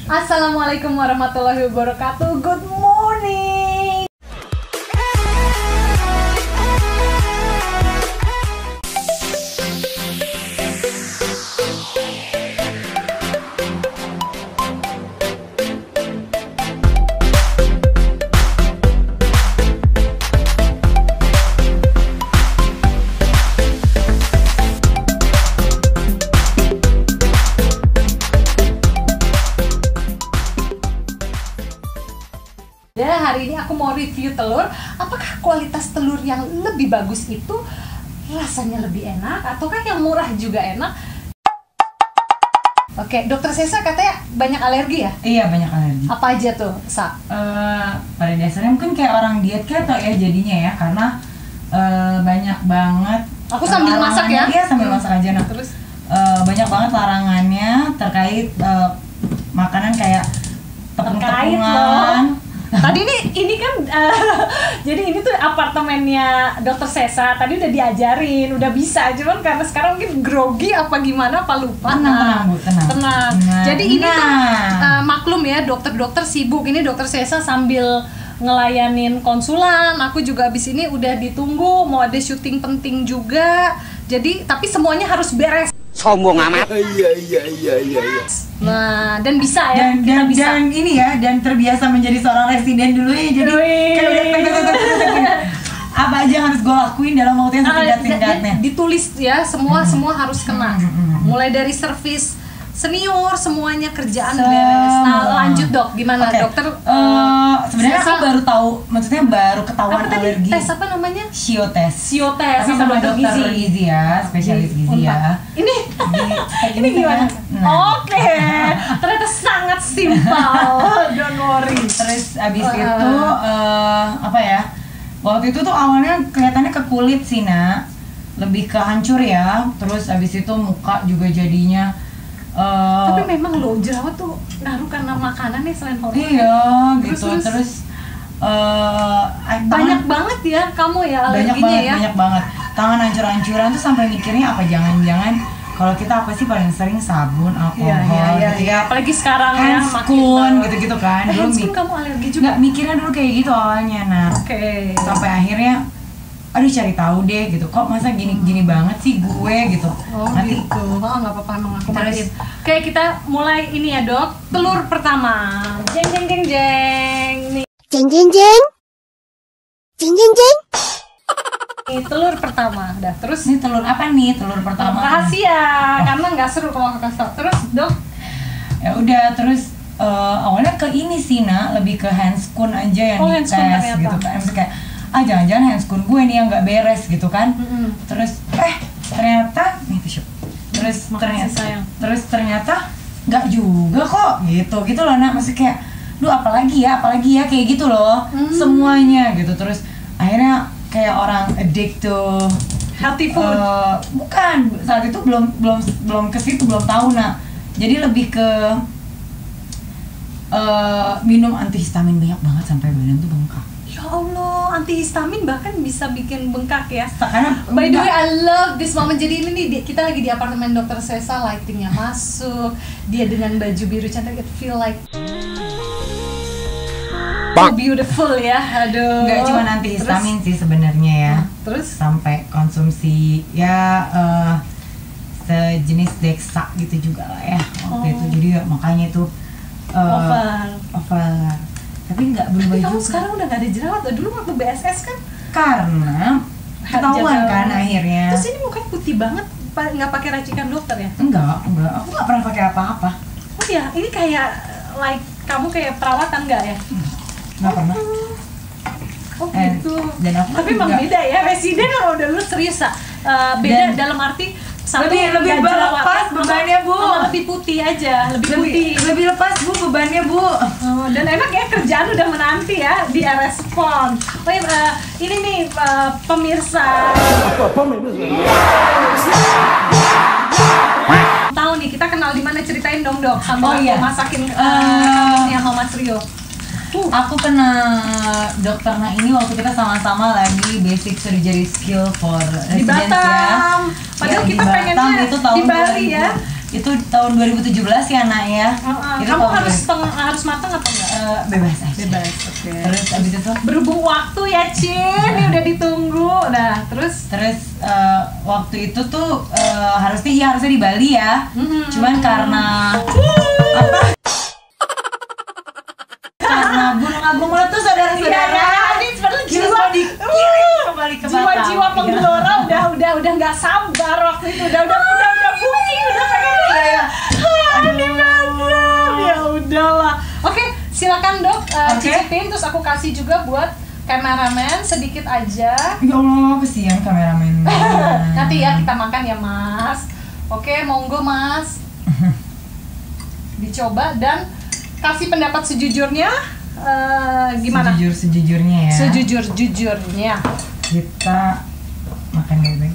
Assalamualaikum warahmatullahi wabarakatuh. Good morning. Hari ini aku mau review telur. Apakah kualitas telur yang lebih bagus itu rasanya lebih enak, ataukah yang murah juga enak? Oke, Dokter Sesa katanya banyak alergi ya? Iya, banyak alergi. Apa aja tuh, Sa? Pada dasarnya mungkin kayak orang diet keto ya jadinya ya, karena banyak banget. Aku sambil masak ya? Iya, sambil masak aja. Nah, terus banyak banget larangannya terkait makanan kayak tepung-tepungan. Tadi ini kan jadi ini tuh apartemennya Dokter Sesa. Tadi udah diajarin, udah bisa, cuman karena sekarang mungkin grogi apa gimana, apa lupa. Tenang, Bu, tenang. Jadi ini tuh maklum ya, dokter-dokter sibuk. Ini Dokter Sesa sambil ngelayanin konsulan. Aku juga abis ini udah ditunggu, mau ada syuting penting juga. Jadi tapi semuanya harus beres. Sombong amat. Iya. Nah, dan bisa ya, dan ini ya, dan terbiasa menjadi seorang residen dulu ya, jadi kayak udah apa aja yang harus gue lakuin dalam waktu yang singkat-singkatnya. Ditulis ya, semua harus kena. Mulai dari servis senior, semuanya kerjaan beres. Nah, lanjut Dok, gimana dokter? Sebenarnya aku baru tahu, maksudnya baru ketahuan alergi. Tes apa namanya? SIO tes. Tapi sama dokter gizi ya, spesialis gizi ya. Ini gimana? Oke, ternyata sangat simpel. Don't worry. Terus abis itu apa ya? Waktu itu tuh awalnya kelihatannya ke kulit sih, Nak. Lebih ke hancur ya. Terus abis itu muka juga jadinya. Tapi memang lo jerawat tuh ngaruh karena makanan nih selain hormon. Iya, gitu. Terus banyak banget ya kamu ya alerginya ya. Banyak banget. Tangan hancur-hancuran tuh sampai mikirnya apa jangan-jangan kalau kita apa sih paling sering sabun, alkohol, gitu ya. Apalagi sekarang ya handskun gitu-gitu kan. Handskun kamu alergi juga? Nggak, mikirnya dulu kayak gitu awalnya, nah. Sampai akhirnya aduh cari tahu deh gitu, kok masa gini banget sih gue gitu. Nanti gitu. Nggak apa-apa, emang aku matiin. Oke, kita mulai ini ya Dok. Telur pertama. Jeng nih. Jeng. Ini telur pertama. Dah, terus ini telur apa nih? Telur pertama. Rahasia, karena nggak seru kalau aku kasih tau. Terus Dok? Ya udah, terus awalnya ke ini sih, Nak, lebih ke handskun aja yang dites gitu kan. Misalnya kayak jangan-jangan handskun gue nih yang nggak beres gitu kan. Terus ternyata ternyata nggak juga kok gitu loh, Nak. Masih kayak apalagi ya kayak gitu loh. Semuanya gitu. Terus akhirnya kayak orang addict to healthy food. Bukan, saat itu belum ke situ, belum tahu, Nak. Jadi lebih ke minum antihistamin banyak banget sampai badan tuh bengkak. Ya Allah, antihistamin bahkan bisa bikin bengkak ya. Karena by the way, I love this moment. Jadi ini nih, kita lagi di apartemen Dokter Sesa, lightingnya masuk, dia dengan baju biru cantik, it feel like beautiful ya. Aduh. Nggak cuma antihistamin sih sebenarnya ya. Terus sampai konsumsi ya sejenis Dexa gitu juga lah ya waktu itu. Jadi makanya itu over. Tapi nggak berubah juga. Kamu sekarang udah nggak ada jerawat. Dulu waktu BSS kan karena ketahuan kan akhirnya. Terus ini mukanya putih banget, nggak pakai racikan dokter ya? Enggak, aku nggak pernah pakai apa-apa. Oh ya, ini kayak kamu kayak perawatan nggak ya? Nggak pernah. Oh gitu. Dan aku tapi emang beda ya, residen kalau udah lu serius beda dalam arti lebih lepas bebannya, Bu. Lebih putih aja, lebih lepas, Bu, bebannya, Bu. Dan enak ya, kerjaan udah menanti ya di Respon. Oh ya, ini nih pemirsa. Tahu nih kita kenal di mana, ceritain dong Dok sambil masakin ini sama Mas Rio. Aku kenal dokter Nah ini waktu kita sama-sama lagi basic surgery skill for di Batam. Padahal kita pengennya itu tahun di Bali ya. Itu tahun 2017 ya Nak ya. Kamu harus harus matang atau enggak? Bebas aja. Bebas, oke. Terus abis itu berhubung waktu ya Cin, ini udah ditunggu. Nah, terus waktu itu tuh harusnya di Bali ya. Cuman karena apa? Karena Gunung Agung meletus saudara-saudara. Ini sebenarnya jiwa dikirim kembali ke Batam. Jiwa penggelora udah nggak sabar waktu itu. Udah booking, udah pengen ya. Di Batam. Ya udahlah. Oke, silakan Dok, cicipin terus aku kasih juga buat kameramen sedikit aja. Ya Allah, kesian kameramen. Nanti ya kita makan ya Mas. Oke, monggo Mas. Dicoba dan kasih pendapat sejujurnya. Gimana? Sejujurnya ya. Sejujurnya. Kita makan bebek.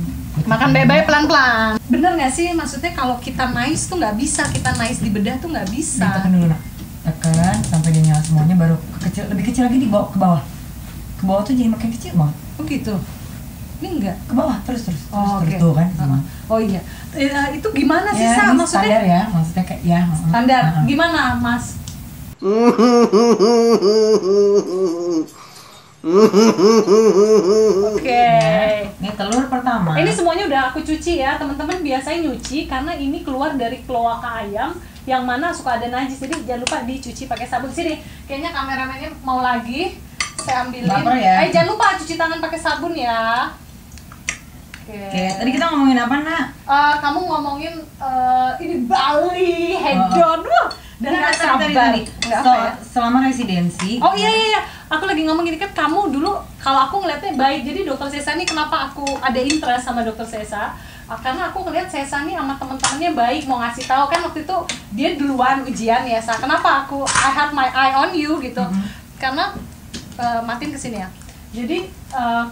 Makan bebek pelan-pelan. Bener nggak sih? Maksudnya kalau kita nice tuh nggak bisa. Kita nice di bedah tuh nggak bisa. Ditekan dulu nak. Tekan sampai dia nyala semuanya, baru lebih kecil lagi dibawa ke bawah. Ke bawah tuh jadi makin kecil banget. Oh gitu. Ini enggak? Ke bawah terus. Oh, terus okay. tuh kan. Oh iya. Itu gimana sih ya, Sa? Maksudnya standar ya, maksudnya kayak ya. Standar. Gimana Mas? Oke. Ini telur pertama. Ini semuanya udah aku cuci ya, teman-teman. Biasanya nyuci karena ini keluar dari kloaka ayam yang mana suka ada najis. Jadi jangan lupa dicuci pakai sabun. Sini, kayaknya kameramennya mau lagi. Saya ambilin. Baper ya. Jangan lupa cuci tangan pakai sabun ya. Oke, tadi kita ngomongin apa nak? Kamu ngomongin ini Bali, hedon, dan nggak sabar. Selama residensi. Oh iya, aku lagi ngomong gini kan, kamu dulu kalau aku ngeliatnya baik, jadi Dokter Sesa ini kenapa aku ada interest sama Dokter Sesa? Karena aku ngeliat Sesa nih sama temen-temennya baik, mau ngasih tahu kan waktu itu dia duluan ujian ya, Sa. Kenapa I had my eye on you gitu? Karena matiin kesini ya. Jadi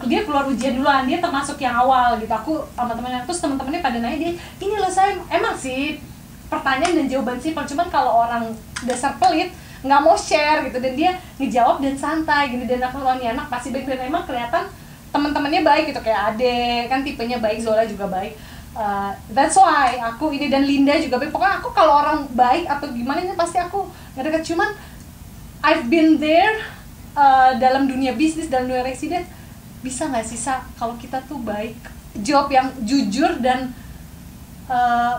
dia keluar ujian duluan, dia termasuk yang awal gitu. Aku sama temennya, terus temen-temennya pada nanya dia, ini loh saya emang sih pertanyaan dan jawaban simpel, cuman kalau orang dasar pelit nggak mau share gitu, dan dia ngejawab dan santai gini, dan aku tahu nih anak pasti baik, dan emang kelihatan temen-temennya baik gitu, kayak Ade kan tipenya baik, Zola juga baik. That's why aku ini, dan Linda juga baik. Pokoknya aku kalau orang baik atau gimana ini pasti aku nggak dekat. Cuman I've been there. Dalam dunia bisnis, dalam dunia residen, bisa nggak sih Sa, kalau kita tuh baik, jawab yang jujur dan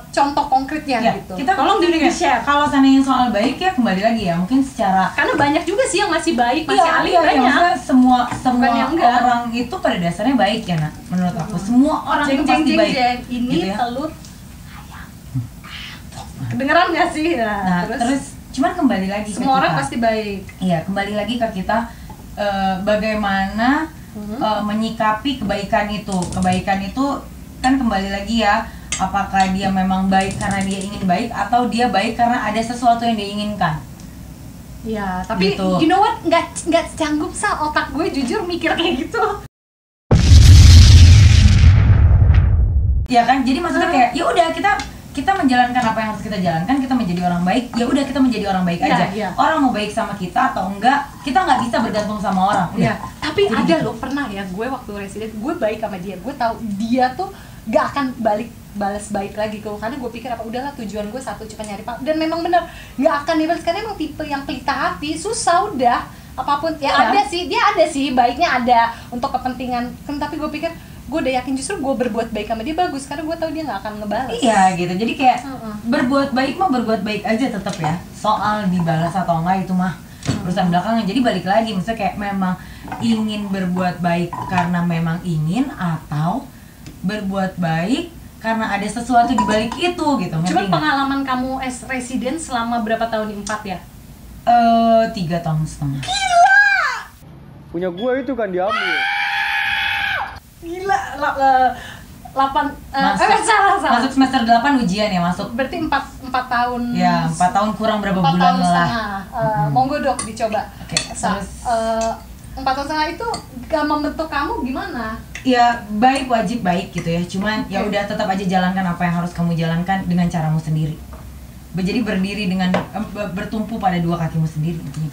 contoh konkretnya ya, gitu. Kita tolong di-share. Kalau seandainya soal baik ya kembali lagi ya, mungkin secara, karena banyak juga sih yang masih baik, masih ahli banyak. Ya, semua orang itu pada dasarnya baik ya nak. Menurut aku semua orang itu pasti baik. Ini gitu ya? Telur ayam. Kedengeran nggak sih? Nah, terus cuman kembali lagi semua orang pasti baik. Iya, kembali lagi ke kita bagaimana menyikapi kebaikan itu. Kebaikan itu kan kembali lagi ya, apakah dia memang baik karena dia ingin baik atau dia baik karena ada sesuatu yang dia inginkan. Iya, tapi gitu. You know what? Nggak canggup Sa, otak gue jujur mikir kayak gitu. Ya kan, jadi maksudnya kayak ya udah kita menjalankan apa yang harus kita jalankan, kita menjadi orang baik, ya udah kita menjadi orang baik aja. Yeah. Orang mau baik sama kita atau enggak, kita nggak bisa bergantung sama orang. Iya. Tapi jadi ada loh, pernah ya gue waktu residen, gue baik sama dia, gue tahu dia tuh nggak akan balas baik lagi ke gue, karena gue pikir apa udahlah tujuan gue satu cuma nyari pak, dan memang bener nggak akan dibalas karena emang tipe yang pelita hati, susah udah apapun ya. Ada sih, dia ada sih baiknya ada untuk kepentingan kan, tapi gue pikir gue udah yakin justru gue berbuat baik sama dia bagus karena gue tahu dia nggak akan ngebalas. Iya gitu, jadi kayak berbuat baik mah berbuat baik aja tetap ya, soal dibalas atau enggak itu mah urusan belakangan. Jadi balik lagi, maksudnya kayak memang ingin berbuat baik karena memang ingin, atau berbuat baik karena ada sesuatu di balik itu gitu. Cuman pengalaman kamu as resident selama berapa tahun? 4 ya? 3,5 tahun. Gila! Punya gue itu kan diambil. Gila, 8 salah. Masuk semester 8 ujian ya, masuk. Berarti 4 tahun. Ya, 4 tahun kurang berapa 4 bulan tahun lah. Monggo Dok dicoba. Oke, terus 4 tahun setengah itu gak membentuk kamu gimana? Ya baik, wajib baik gitu ya. Cuman ya udah tetap aja jalankan apa yang harus kamu jalankan dengan caramu sendiri. Jadi berdiri dengan bertumpu pada 2 kakimu sendiri gitu.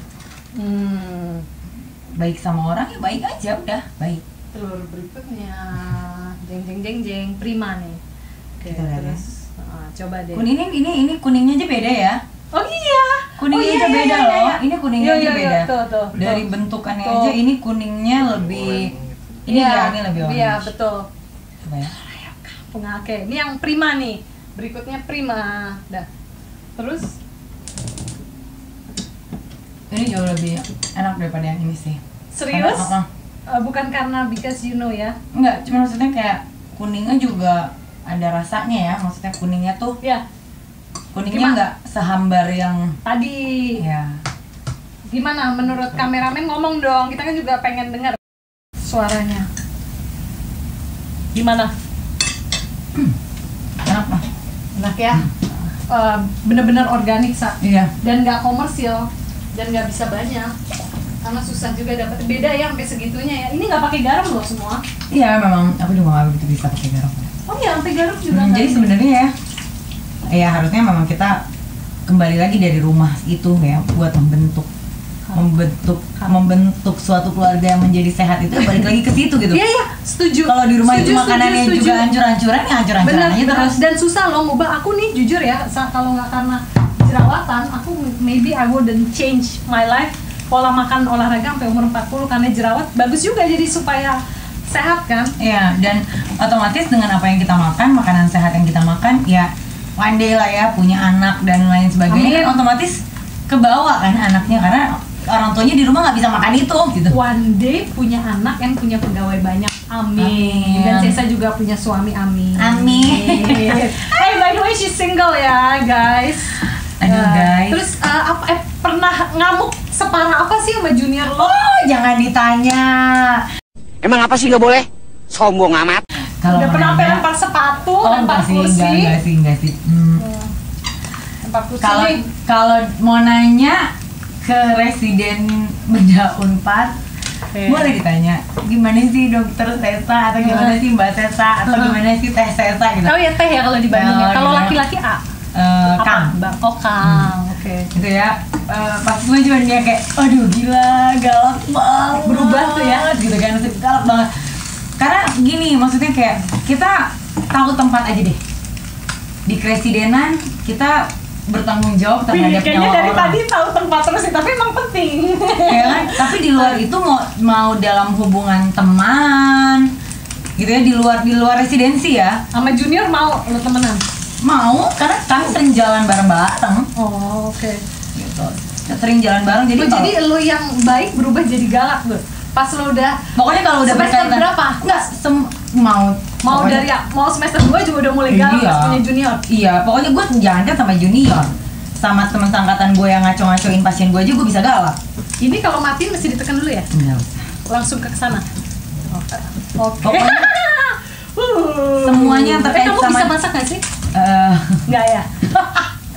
Baik sama orang ya baik aja, udah baik. Telur berikutnya, jeng prima nih. Oke, terus coba deh. Kuning ini kuningnya aja beda ya. Oh iya. Kuningnya aja beda loh. ini kuningnya aja beda. Tuh. Dari bentukannya aja ini kuningnya lebih ini ya, ini lebih orange. Iya, betul. Coba ya. Oke, ini yang prima nih. Berikutnya prima. Dah. Terus ini jauh lebih enak daripada yang ini sih. Serius? Bukan karena because you know ya? Enggak, cuma maksudnya kayak kuningnya juga ada rasanya ya. Maksudnya kuningnya tuh kuningnya nggak sehambar yang tadi. Ya. Gimana menurut kameramen, ngomong dong, kita kan juga pengen dengar suaranya. Gimana? Enak mah. Enak ya? Bener-bener organik, Sa. Iya. Dan nggak komersil, dan nggak bisa banyak. Karena susah juga dapat, beda ya sampai segitunya ya. Ini nggak pakai garam loh semua. Iya, memang aku juga nggak begitu bisa pakai garam. Oh iya, sampai garam juga. Jadi sebenarnya ya harusnya memang kita kembali lagi dari rumah itu ya, buat membentuk suatu keluarga yang menjadi sehat itu balik lagi ke situ gitu. Iya, setuju. Kalau di rumah itu makanannya juga hancur-hancuran, ya hancur-hancuran aja terus. Dan susah loh ngubah. Aku nih jujur ya, kalau nggak karena jerawatan, aku maybe I wouldn't change my life. Pola makan olahraga sampai umur 40 karena jerawat bagus juga, jadi supaya sehat kan. Iya, dan otomatis dengan apa yang kita makan, makanan sehat yang kita makan, ya one day lah ya punya anak dan lain sebagainya. Kan otomatis kebawa kan anaknya, karena orang tuanya di rumah nggak bisa makan itu gitu. One day punya anak yang punya pegawai banyak, amin. Dan Sesa juga punya suami, amin. Amin. Hey, by the way she's single ya guys. Aduh guys. Terus pernah ngamuk separah apa sih sama junior lo? Oh, jangan ditanya. Emang apa sih nggak boleh? Sombong amat. Kalau udah pernah lempar sepatu, lempar kursi? Enggak sih. Lempar kursi. Kalau mau nanya ke residen bedah Unpad, boleh ditanya gimana sih dokter Sesa, atau gimana sih Mbak Sesa, atau gimana sih Teh Sesa gitu. Oh ya, teh ya kalau di Bandung ya. Kalau laki-laki Kang. Oh, Kang. Oke. Gitu ya. Pas semua cuma dia kayak aduh gila, galak banget. Berubah tuh ya gitu kan, galak banget. Karena gini, maksudnya kayak kita tahu tempat aja deh. Di keresidenan kita bertanggung jawab terhadap nyawa orang. Kayaknya dari tadi tahu tempat terus sih, tapi emang penting. Ya kan? Tapi di luar itu mau dalam hubungan teman gitu ya, di luar residensi ya. Sama junior mau lo temenan? Mau, karena kami sering jalan bareng-bareng. Oh, oke. Gitu. Sering jalan bareng, jadi jadi lo yang baik berubah jadi galak tuh. Pas lo udah pokoknya kalau udah semester berapa? Enggak, mau dari mau semester 2 juga udah mulai galak punya junior. Iya, pokoknya gue jangan sama junior. Sama teman angkatan gue yang ngaco-ngacoin pasien gue aja gue bisa galak. Ini kalau matiin mesti ditekan dulu ya? Enggak usah. Langsung ke sana. Oke. Pokoknya semuanya terkait kamu sama. Bisa masak nggak sih? Nggak ya.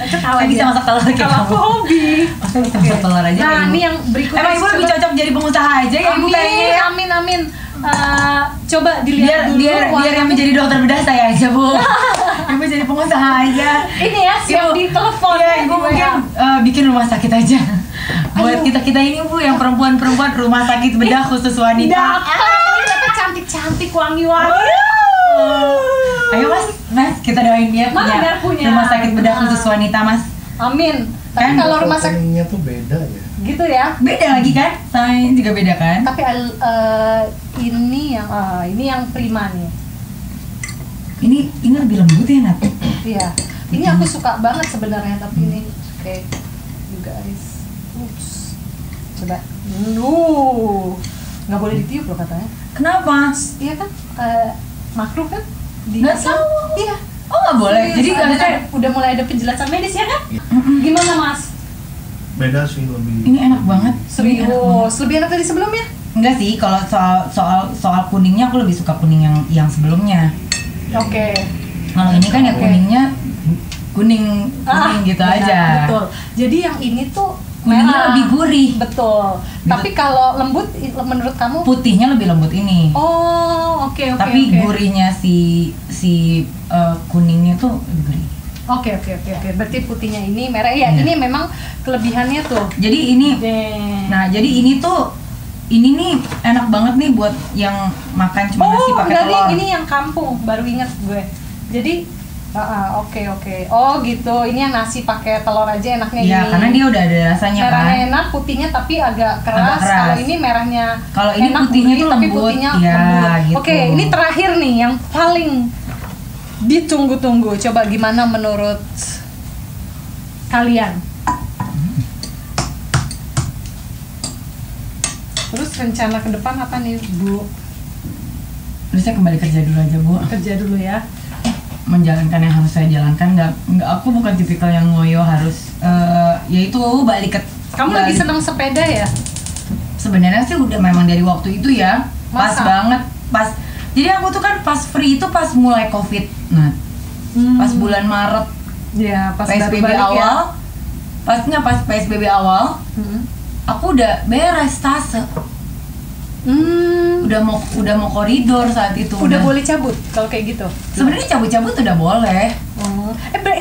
Saya bisa masak telur kayak kalau aku hobi. Saya bisa masak telur aja. Nah, ini yang berikutnya. Emang ibu lebih cocok jadi pengusaha aja ya ibu kayaknya. Amin. Coba dilihat biar yang menjadi dokter bedah saya aja bu. Ibu jadi pengusaha aja. Ini ya siap di telepon. Iya, ibu mungkin bikin rumah sakit aja. Buat kita ini bu yang perempuan rumah sakit bedah khusus wanita. Dapat cantik wangi-wangi. Ayo mas, kita doain dia punya rumah sakit bedah khusus wanita mas. Amin. Tapi kalau rumah sakitnya tuh beda ya. Gitu ya? Beda lagi kan? Sama ini juga beda kan? Tapi ini yang prima nih. Ini lebih lembut ya Nat? Iya. Ini aku suka banget sebenarnya, tapi ini oke. You guys. Oops. Coba. Nggak boleh ditiup loh katanya. Kenapa? Iya kan? Makruh kan? Nggak tahu. Iya. Oh nggak boleh. Jadi udah mulai ada penjelasan medis ya kan? Gimana mas? Beda sih lebih. Ini enak banget. Serius? Lebih enak dari sebelumnya? Enggak sih. Kalau soal kuningnya aku lebih suka kuning yang sebelumnya. Oke. Kalau ini kan yang kuningnya kuning gitu aja. Betul. Jadi yang ini tuh kuningnya lebih gurih. Betul. Tapi kalau lembut menurut kamu? Putihnya lebih lembut ini. Oh, oke. Tapi gurihnya si kuningnya tuh lebih gurih. Oke. Berarti putihnya ini merah ya. Ini memang kelebihannya tuh. Jadi ini jadi ini nih enak banget nih buat yang makan cuma nasi pakai telur. Ini yang kampung, baru ingat gue. Jadi Oke. Oh gitu. Ini yang nasi pakai telur aja enaknya ya, ini. karena dia udah ada rasanya merahnya kan. enak, putihnya tapi agak keras. Kalau ini merahnya kalau ini enak, putihnya tuh tapi lembut. putihnya Ya, lembut. gitu. Oke, ini terakhir nih yang paling ditunggu-tunggu. Coba gimana menurut kalian? Terus rencana ke depan apa nih, Bu? Terus saya kembali kerja dulu aja, Bu. Kerja dulu ya. Menjalankan yang harus saya jalankan. Nggak, aku bukan tipikal yang ngoyo harus yaitu balik ke. Kamu lagi senang sepeda ya? Sebenarnya sih udah memang dari waktu itu ya. Pas Masa? banget, pas. Jadi aku tuh kan pas free itu pas mulai COVID. Nah, pas bulan Maret Ya, pas PSBB baru balik awal. ya. Pasnya pas PSBB awal, aku udah beres tase. Udah mau koridor saat itu. Udah boleh cabut kalau kayak gitu. Sebenarnya cabut-cabut udah boleh.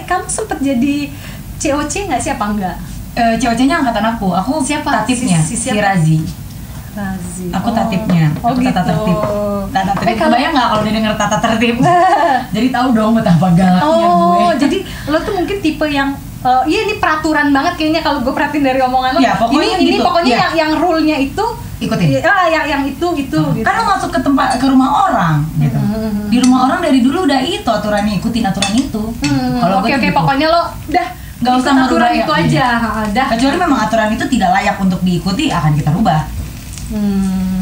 Kamu sempet jadi COC nggak sih apa enggak? COC-nya angkatan aku. Aku Siapa? tatipnya, Si si siapa? Razi. Razi. Aku tatipnya. Aku gitu. tata tertib. Tata tertib. kalau- Kebayang nggak kalau dia denger tata tertib? Jadi tahu dong betapa galaknya gue. Jadi lo tuh mungkin tipe yang iya ini peraturan banget kayaknya kalau gue perhatiin dari omongan lo. Ya, pokoknya ini gitu. pokoknya Ya. yang rule-nya itu Ikutin. yang itu gitu. Kan lo masuk ke rumah orang gitu. Di rumah orang dari dulu udah itu aturannya, ikutin aturan itu. Kalau gue Oke, gitu. pokoknya lo udah Nggak usah ikut merubah aturan ya. itu aja. Dah. Kecuali memang aturan itu tidak layak untuk diikuti, akan kita rubah.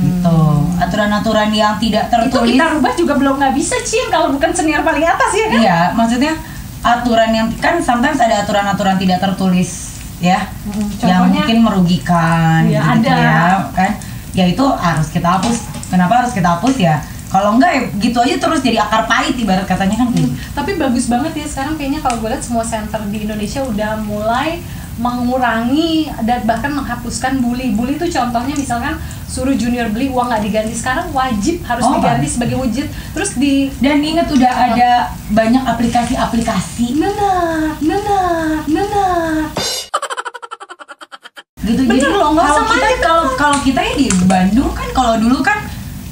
Gitu. Aturan-aturan yang tidak Itu tertulis. kita rubah juga belum nggak bisa Cin kalau bukan senior paling atas ya kan? Iya, maksudnya aturan yang kan sometimes ada aturan-aturan tidak tertulis ya, yang contohnya? mungkin merugikan Iya, gitu ada. ya kan. Ya itu harus kita hapus. Kenapa harus kita hapus ya? Kalau enggak ya gitu aja terus jadi akar pahit ibarat katanya kan. Tapi bagus banget ya sekarang kayaknya kalau gue lihat semua center di Indonesia udah mulai mengurangi dan bahkan menghapuskan bully. Bully itu contohnya misalkan suruh junior beli uang nggak diganti, sekarang wajib harus diganti sebagai wujud. Terus dan ingat udah ada banyak aplikasi-aplikasi. benar. Gitu. Bener Jadi loh, nggak kalau usah kita manjat kalau kita ya di Bandung kan, kalau dulu kan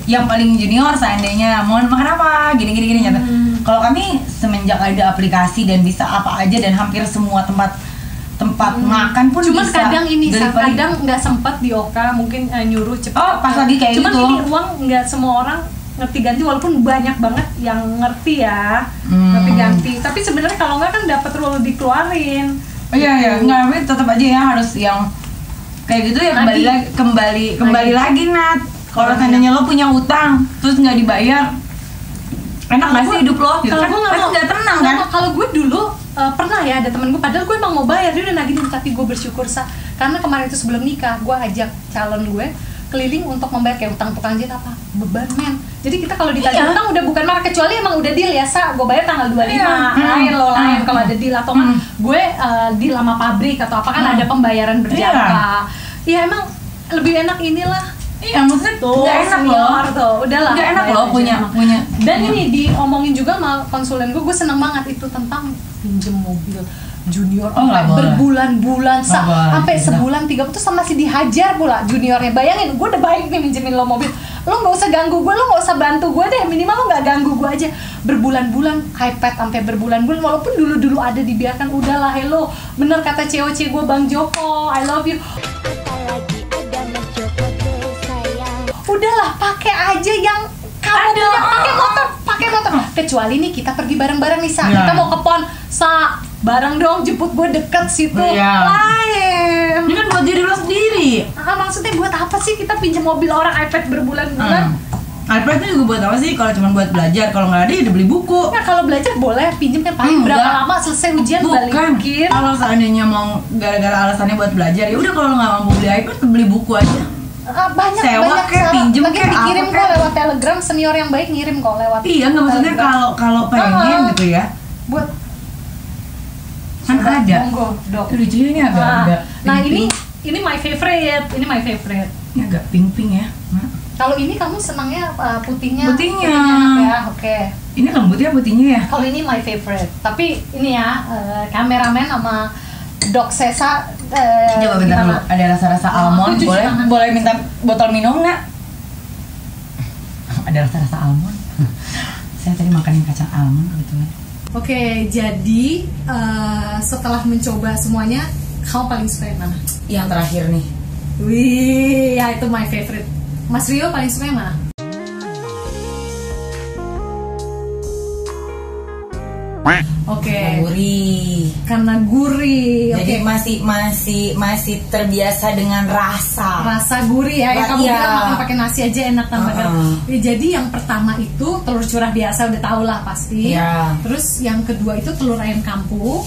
yang paling junior seandainya mau makan apa gini nyata. Kalau kami semenjak ada aplikasi dan bisa apa aja dan hampir semua tempat makan pun Cuman bisa kadang ini delivery. kadang nggak sempat di Oka mungkin nyuruh cepet. Oh, pas lagi kayak Cuman gitu. ini uang nggak semua orang ngerti ganti, walaupun banyak banget yang ngerti ya ngerti ganti. Tapi sebenarnya kalau nggak kan dapat rule dikeluarin. Iya nggak, tapi tetap aja ya harus yang kayak gitu ya, kembali lagi Nat. Kalau seandainya lo punya utang terus nggak dibayar, enak nggak sih hidup lo? Kalau gue nggak mau, nggak tenang kan? Kalau gue dulu pernah ya ada temen gue, padahal gue emang mau bayar, dia udah nagih, tapi gue bersyukur karena kemarin itu sebelum nikah gue ajak calon gue keliling untuk membayar kayak utang tukang jahit apa beban men. Jadi kita kalau ditagih utang udah bukan marah, kecuali emang udah deal ya gue bayar tanggal 25 lain kalau ada deal atau kan gue deal sama pabrik atau apa kan ada pembayaran berjangka. Ya emang lebih enak inilah. Iya, maksudnya Tuh, nggak enak senior loh. tuh, udahlah. Nggak enak bayar loh aja. punya. Dan ini diomongin juga sama konsulen gue seneng banget itu tentang pinjem mobil junior nggak boleh. berbulan-bulan sampai Gitu. sebulan 3 terus masih dihajar pula juniornya. Bayangin, gue udah baik nih minjemin lo mobil, lo nggak usah ganggu gue, lo nggak usah bantu gue deh, minimal lo nggak ganggu gue aja. Berbulan-bulan iPad sampai berbulan-bulan, walaupun dulu aja dibiarkan. Udahlah, hello, bener kata COC gue Bang Joko, I love you. Udahlah, pakai aja yang kamu punya, pakai motor. Kecuali nih kita pergi bareng-bareng nih, kita mau ke PON, bareng dong, jemput gue deket situ. Lain. Ini kan buat diri lo sendiri. Maksudnya buat apa sih kita pinjam mobil orang, iPad berbulan-bulan? iPad itu juga buat apa sih? Kalau cuma buat belajar, kalau nggak ada ya udah beli buku. Nah, kalau belajar boleh pinjam kan paling berapa lama selesai ujian balikin. Kalau seandainya mau gara-gara alasannya buat belajar, ya udah kalau lo nggak mampu beli iPad, beli buku aja. Banyak Sewa kayak pinjem kayak dikirim apa kok lewat Telegram, senior yang baik ngirim kok lewat. Iya, nggak maksudnya kalau pengen gitu ya. Buat Kan ada. Monggo, Dok. Lucu ini agak Nah, pink-pink. ini my favorite. Ini my favorite. Ini agak pink ya. Nah. Kalau ini kamu senangnya putihnya? Putihnya. enak ya, oke. Ini lembut ya putihnya ya. Kalau ini my favorite. Tapi ini ya kameramen sama Dok Sesa. Coba bentar dulu. Ada rasa-rasa almond. Boleh minta botol minum nggak? Ada rasa-rasa almond. Saya tadi makanin kacang almond kebetulan. Oke, jadi setelah mencoba semuanya, kamu paling suka yang mana? Yang terakhir nih. Wih, ya itu my favorite. Mas Rio paling suka yang mana? Oke. Karena gurih. Jadi masih terbiasa dengan rasa gurih ya. Kamu bilang makan pakai nasi aja enak tambahkan. Jadi yang pertama itu telur curah biasa, udah tau lah pasti. Terus yang kedua itu telur ayam kampung.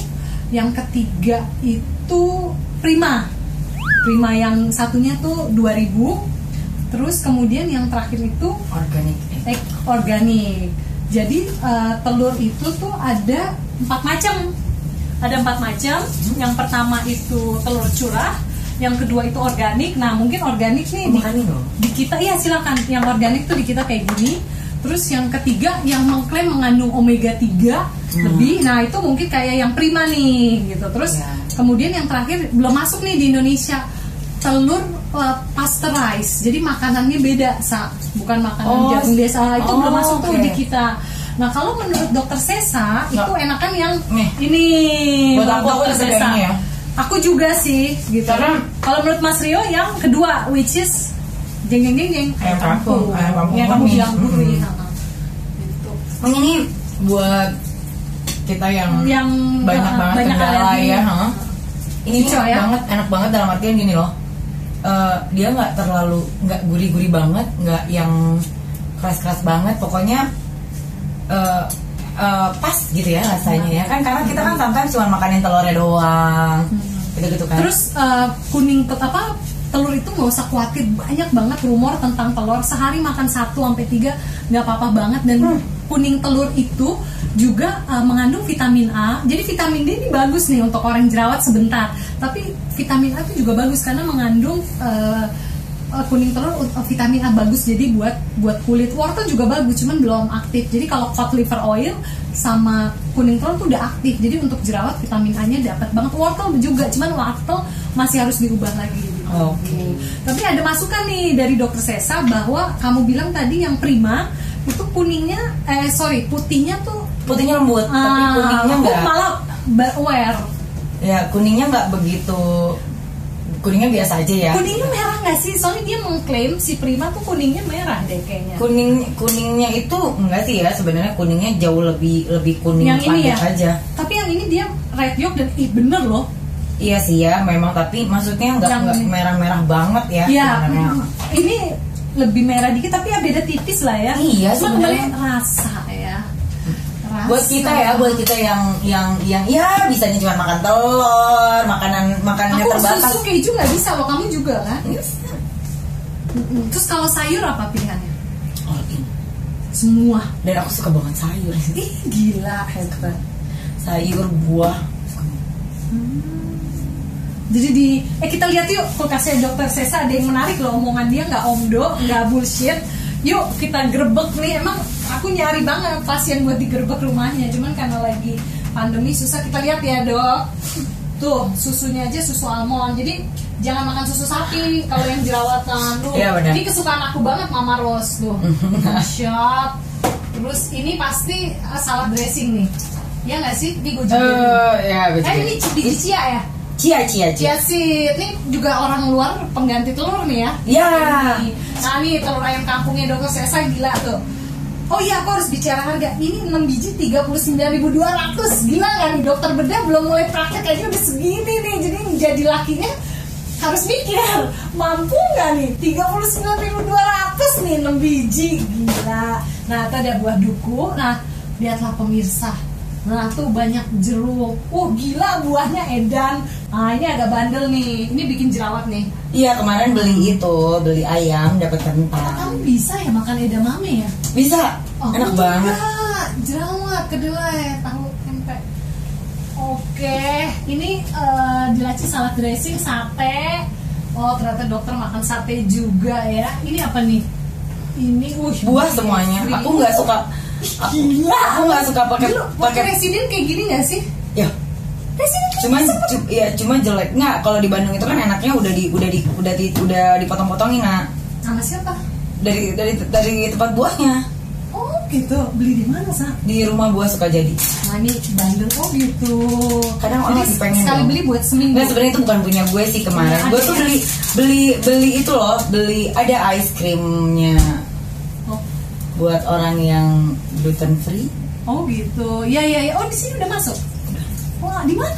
Yang ketiga itu prima yang satunya tuh 2.000. Terus kemudian yang terakhir itu organik. Jadi telur itu tuh ada 4 macam. Ada 4 macam. Yang pertama itu telur curah, yang kedua itu organik. Nah, mungkin organik nih di kita, iya silakan. Yang organik tuh di kita kayak gini. Terus yang ketiga yang mengklaim mengandung omega 3 lebih. Nah, itu mungkin kayak yang prima nih gitu. Terus kemudian yang terakhir belum masuk nih di Indonesia, telur pasteurized. Jadi makanannya beda, bukan makanan jagung desa. Itu belum masuk tuh di kita. Nah, kalau menurut Dokter Sesa itu enakan yang ini. Buat aku Sesa. Ya? Aku juga sih gitu. Kalau menurut Mas Rio yang kedua, which is jeng ayam kampung. Yang kamu bilang gurih. Gitu. Ini buat kita yang banyak banget kendala ya. Ini enak banget dalam artian gini loh. Dia nggak gurih-gurih banget, nggak yang keras-keras banget, pokoknya pas gitu ya rasanya ya kan, karena kita kan sometimes cuma makanin telurnya doang gitu kan. Terus kuning telur itu nggak usah khawatir, banyak banget rumor tentang telur, sehari makan 1-3 nggak apa-apa banget. Dan kuning telur itu juga mengandung vitamin A. Jadi vitamin D ini bagus nih untuk orang jerawat sebentar. Tapi vitamin A itu juga bagus karena mengandung kuning telur, vitamin A bagus. Jadi buat kulit. Wortel juga bagus, cuman belum aktif. Jadi kalau cod liver oil sama kuning telur tuh udah aktif. Jadi untuk jerawat vitamin A-nya dapat banget. Wortel juga, cuman wortel masih harus diubah lagi. Gitu. Tapi ada masukan nih dari Dokter Sesa bahwa kamu bilang tadi yang prima itu putihnya lembut, tapi kuningnya nggak. Malah aware. Ya, kuningnya nggak begitu. Kuningnya biasa aja ya. Kuningnya merah nggak sih? Soalnya dia mengklaim si prima tuh kuningnya merah deh kayaknya. Kuningnya itu enggak sih ya, sebenarnya kuningnya jauh lebih kuning yang ini ya aja. Tapi yang ini dia red yolk dan bener loh. Iya sih ya, memang, tapi maksudnya nggak merah-merah banget ya. Iya. Ini lebih merah dikit tapi ya beda tipis lah ya. Iya, sebenarnya rasa ya. Buat kita yang ya bisanya cuma makan telur, makanannya terbatas. Aku susu keju nggak bisa loh, kamu juga kan? Yes. Terus kalau sayur apa pilihannya? All in. Semua. Dan aku suka banget sayur. Ih, gila, hebat. Sayur, buah. Jadi kita lihat yuk kulkasnya Dokter Sesa, ada yang menarik loh omongan dia, nggak omdo, nggak bullshit. Yuk kita gerbek nih, emang aku nyari banget pasien buat digerbek rumahnya, cuman karena lagi pandemi susah. Kita lihat ya Dok, tuh susunya aja susu almond. Jadi jangan makan susu sapi kalau yang jerawatan tuh. Ya, ini kesukaan aku banget, Mama Rose tuh. Shot. Terus ini pasti salad dressing nih, ya nggak sih? Ini gue juga. Ya betul. Ini biji chia ya? Chia seed. Ini juga orang luar pengganti telur nih ya. Iya. Nah nih telur ayam kampungnya Dokter Sesa gila tuh. Oh iya, aku harus bicara harga. Ini 6 biji 39.200. Gila gak nih, dokter bedah belum mulai praktek aja udah segini nih. Jadi jadi lakinya harus mikir, mampu gak nih 39.200 nih 6 biji. Gila. Nah itu ada buah duku. Nah lihatlah pemirsa, nah tuh banyak jeruk. Gila buahnya edan. Nah ini agak bandel nih, ini bikin jerawat nih. Iya, kemarin beli ayam dapat kentang. Kamu bisa ya makan edamame ya? Bisa, enak banget. Jerawat kedelai, tahu tempe. Oke, ini dilaci salad dressing, sate. Oh ternyata dokter makan sate juga ya. Ini apa nih? Ini buah semuanya. Aku nggak suka. Gila, aku nggak suka pakai residen kayak gini nggak sih? Ya. Residen cuma jelek. Nggak, kalau di Bandung itu kan enaknya udah dipotong-potongin, nah. Sama siapa? Dari tempat buahnya. gitu. Beli di mana, Sa? Di Rumah Buah Sukajadi. Nah, ini bandel. Oh gitu. Kadang orang jadi pengen sekali dong. beli buat seminggu. Nggak, sebenarnya itu bukan punya gue sih kemarin. Ya, Gue tuh beli itu loh, beli ada ice creamnya buat orang yang gluten free. Oh gitu. Ya. Oh, di sini udah masuk. Wah, di mana?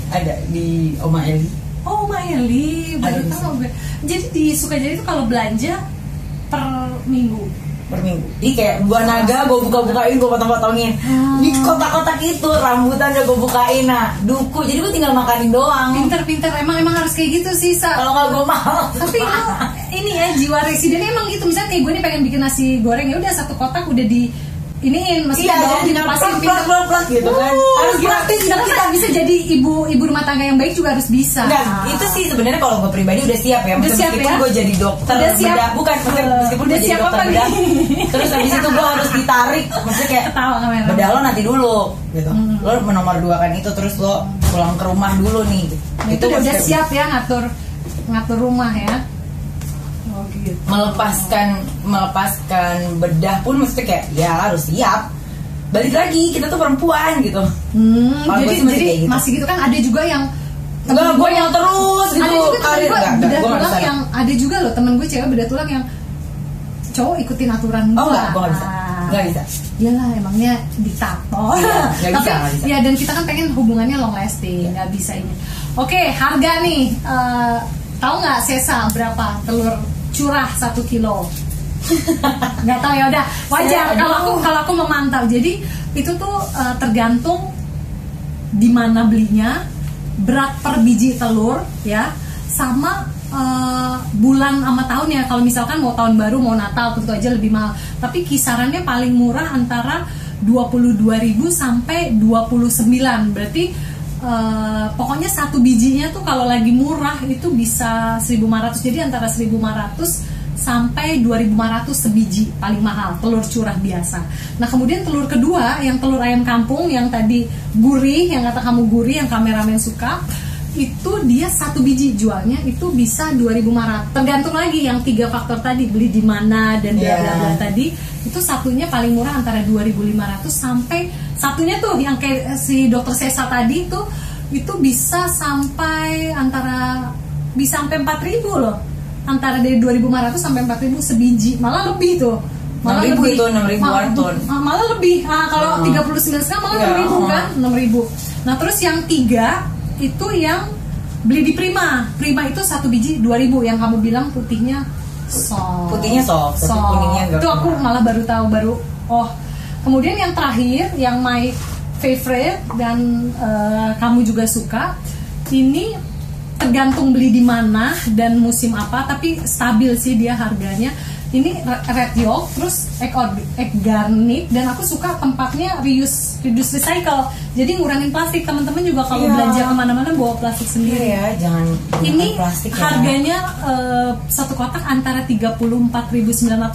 Ada di Oma Eli. Oh, Oma Eli. Baru tahu gue. Jadi di Sukajadi itu kalau belanja per minggu. Per minggu. Ini kayak buah naga gue buka-bukain, gue potong-potongin. Di kotak-kotak itu rambutan udah gue bukain, nah duku. Jadi gue tinggal makanin doang. Pinter-pinter, emang harus kayak gitu sih, Sa. Kalau nggak gue mau. Tapi ini ya jiwa residen emang gitu. Misalnya kayak gue nih pengen bikin nasi goreng, ya udah satu kotak udah di iniin, maksudnya dong, dilepasin plak gitu kan. Harus praktis kita bisa jadi ibu rumah tangga yang baik juga harus bisa. Enggak, itu sih sebenarnya kalau gue pribadi udah siap ya. Meskipun gue jadi dokter bedah, bukan meskipun gue jadi dokter bedah. Terus habis itu gue harus ditarik, maksudnya kayak bedah lo nanti dulu, gitu. Lo menomor 2 kan itu, terus lo pulang ke rumah dulu nih. Itu udah siap ya ngatur rumah ya. Gitu. melepaskan bedah pun mesti kayak ya harus siap. Balik lagi kita tuh perempuan gitu. Jadi masih gitu kan. Ada juga yang enggak, gue yang terus gitu. Ada juga karir bedah tulang yang ada juga loh, temen gue cewek bedah tulang yang cowok ikutin aturan gue. Oh enggak, gue nggak bisa. Nggak bisa. Iyalah, emangnya diktator. Tapi bisa. Ya, dan kita kan pengen hubungannya long lasting, nggak bisa ini. Oke, harga nih. Tahu nggak Sesa berapa telur curah 1 kilo? Nggak tahu, ya udah wajar kalau aku memantau. Jadi itu tuh tergantung di mana belinya, berat per biji telur ya, sama bulan sama tahunnya. Kalau misalkan mau tahun baru, mau Natal, tentu aja lebih mahal. Tapi kisarannya paling murah antara 22.000 sampai 29. Berarti pokoknya satu bijinya tuh kalau lagi murah itu bisa 1.500. Jadi antara 1.500 sampai 2.500 sebiji paling mahal telur curah biasa. Nah kemudian telur kedua yang telur ayam kampung yang tadi gurih, yang kata kamu gurih, yang kameramen suka, itu dia satu biji jualnya itu bisa 2.500. Tergantung lagi yang 3 faktor tadi, beli di mana dan bla bla bla tadi. Itu satunya paling murah antara 2.500 sampai satunya tuh yang kayak si dokter Sesa tadi tuh itu bisa sampai bisa sampai 4.000 loh. Antara dari 2.500 sampai 4.000 sebiji, malah lebih tuh. Malah 6.000 lebih. itu 6.000-an ton. Malah lebih. Kalau 39 sekarang malah 6.000 kan? 6.000. Nah, terus yang 3 itu yang beli di Prima. Prima itu satu biji 2.000, yang kamu bilang putihnya soft. Putihnya soft, tapi kuningnya enggak. Itu aku malah baru tahu Kemudian yang terakhir, yang my favorite dan kamu juga suka, ini tergantung beli di mana dan musim apa, tapi stabil sih dia harganya. Ini red yolk, terus egg garnish, dan aku suka tempatnya reuse recycle. Jadi ngurangin plastik. Teman-teman juga kalau belanja kemana-mana bawa plastik sendiri. Iya, jangan ini plastik ya. Harganya satu kotak antara 34.900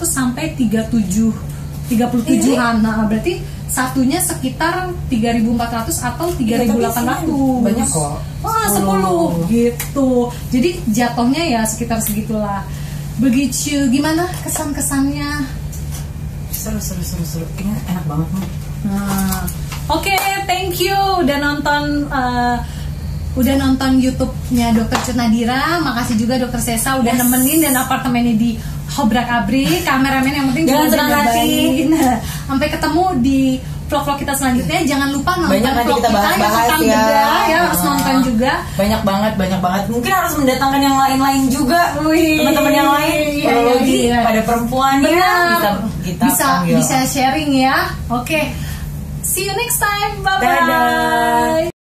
sampai 37-an. Nah, berarti satunya sekitar 3.400 atau 3.800. Banyak kok. Wah, 10 gitu. Jadi jatuhnya ya sekitar segitulah. Begitu, gimana kesan-kesannya? Seru. Ini enak banget nih. Nah, oke, thank you udah nonton YouTube-nya Dr. Cut Nadira. Makasih juga Dr. Sesa udah nemenin dan apartemennya di Hobrak-abrik. Kameramen yang penting jangan juga baik. Sampai ketemu di vlog-vlog kita selanjutnya. Jangan lupa nonton vlog kita bahas yang tentang bedah ya, harus nonton juga. Banyak banget. Mungkin harus mendatangkan yang lain-lain juga. Teman-teman yang lain. Iya. Pada perempuan ya bisa sharing ya. Oke. See you next time. Bye bye. Dadah.